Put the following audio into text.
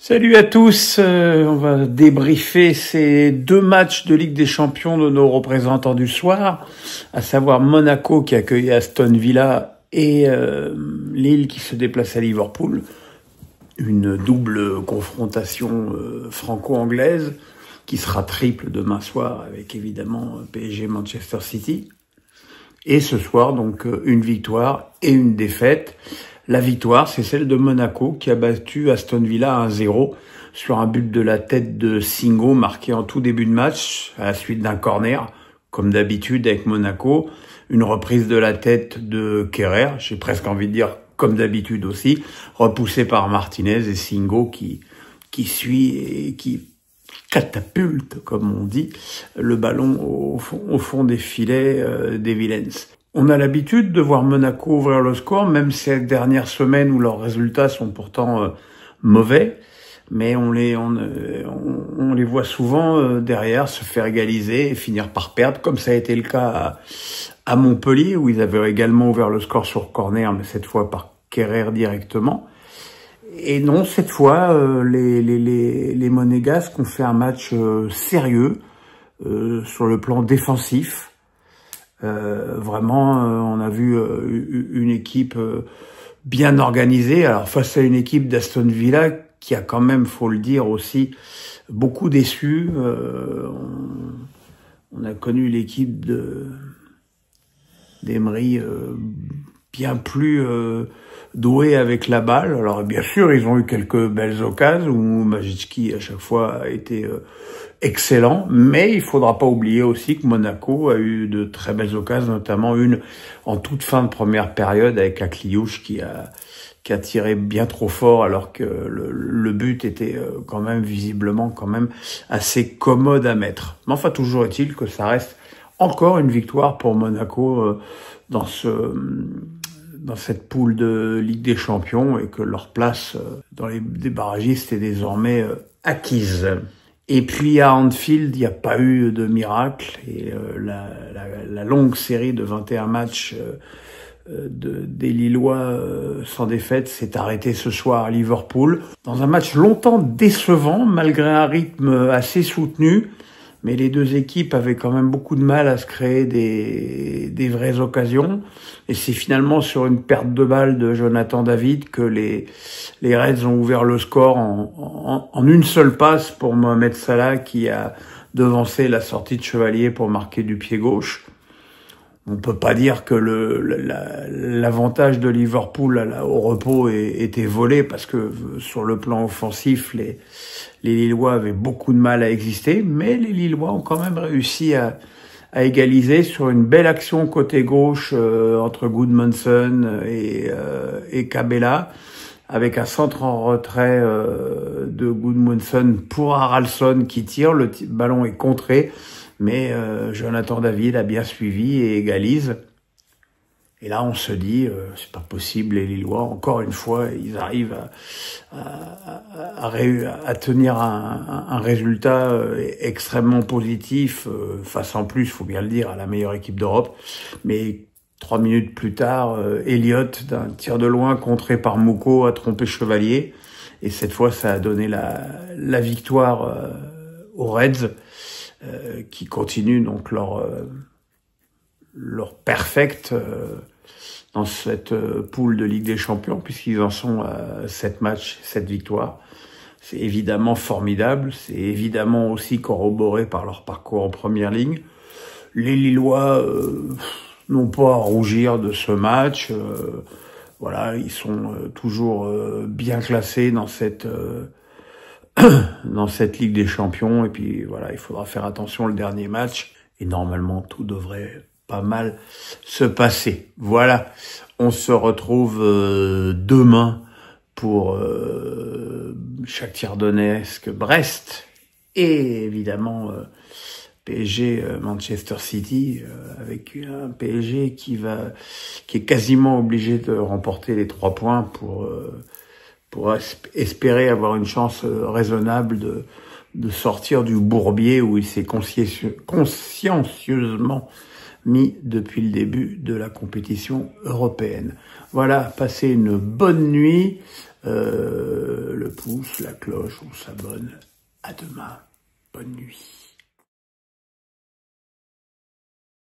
Salut à tous, on va débriefer ces deux matchs de Ligue des Champions de nos représentants du soir, à savoir Monaco qui accueille Aston Villa et Lille qui se déplace à Liverpool. Une double confrontation franco-anglaise qui sera triple demain soir avec évidemment PSG Manchester City. Et ce soir donc une victoire et une défaite. La victoire, c'est celle de Monaco qui a battu Aston Villa 1-0 sur un but de la tête de Singo marqué en tout début de match à la suite d'un corner, comme d'habitude avec Monaco. Une reprise de la tête de Kerrer, j'ai presque envie de dire comme d'habitude aussi, repoussé par Martinez et Singo qui suit et qui catapulte, comme on dit, le ballon au fond des filets des Villains. On a l'habitude de voir Monaco ouvrir le score, même ces dernières semaines où leurs résultats sont pourtant mauvais, mais on les voit souvent derrière se faire égaliser et finir par perdre, comme ça a été le cas à Montpellier, où ils avaient également ouvert le score sur corner, mais cette fois par Kerrer directement. Et non, cette fois, les Monégasques ont fait un match sérieux sur le plan défensif. Vraiment, on a vu une équipe bien organisée. Alors face à une équipe d'Aston Villa qui a quand même, faut le dire aussi, beaucoup déçu. On a connu l'équipe d'Emery bien plus douée avec la balle. Alors bien sûr, ils ont eu quelques belles occasions où Majicki à chaque fois a été excellent, mais il faudra pas oublier aussi que Monaco a eu de très belles occasions, notamment une en toute fin de première période avec Akliouche qui a tiré bien trop fort alors que le but était quand même visiblement assez commode à mettre. Mais enfin, toujours est-il que ça reste encore une victoire pour Monaco dans cette poule de Ligue des Champions et que leur place dans les barragistes est désormais acquise. Et puis à Anfield, il n'y a pas eu de miracle et la longue série de 21 matchs des Lillois sans défaite s'est arrêtée ce soir à Liverpool. Dans un match longtemps décevant, malgré un rythme assez soutenu, mais les deux équipes avaient quand même beaucoup de mal à se créer des vraies occasions. Et c'est finalement sur une perte de balle de Jonathan David que les Reds ont ouvert le score en une seule passe pour Mohamed Salah qui a devancé la sortie de Chevalier pour marquer du pied gauche. On peut pas dire que l'avantage de Liverpool au repos était volé parce que sur le plan offensif, les Lillois avaient beaucoup de mal à exister, mais les Lillois ont quand même réussi à égaliser sur une belle action côté gauche entre Goodmanson et Cabella, avec un centre en retrait de Goodmanson pour Haraldsson qui tire, le ballon est contré, mais Jonathan David a bien suivi et égalise. Et là, on se dit, c'est pas possible, les Lillois, encore une fois, ils arrivent à tenir un résultat extrêmement positif, face en plus, faut bien le dire, à la meilleure équipe d'Europe. Mais 3 minutes plus tard, Elliott, d'un tir de loin, contré par Mouko, a trompé Chevalier. Et cette fois, ça a donné la victoire aux Reds, qui continuent donc leur perfect dans cette poule de Ligue des Champions, puisqu'ils en sont à 7 matchs, 7 victoires. C'est évidemment formidable, c'est évidemment aussi corroboré par leur parcours en première ligne. Les Lillois n'ont pas à rougir de ce match. Voilà, ils sont toujours bien classés dans cette Ligue des Champions. Et puis voilà, il faudra faire attention le dernier match. Et normalement, tout devrait pas mal se passer. Voilà, on se retrouve demain pour Shakhtar Donetsk, Brest et évidemment PSG Manchester City avec un PSG qui est quasiment obligé de remporter les 3 points pour espérer avoir une chance raisonnable de sortir du bourbier où il s'est consciencieusement mis depuis le début de la compétition européenne. Voilà, passez une bonne nuit. le pouce, la cloche, on s'abonne. À demain. Bonne nuit.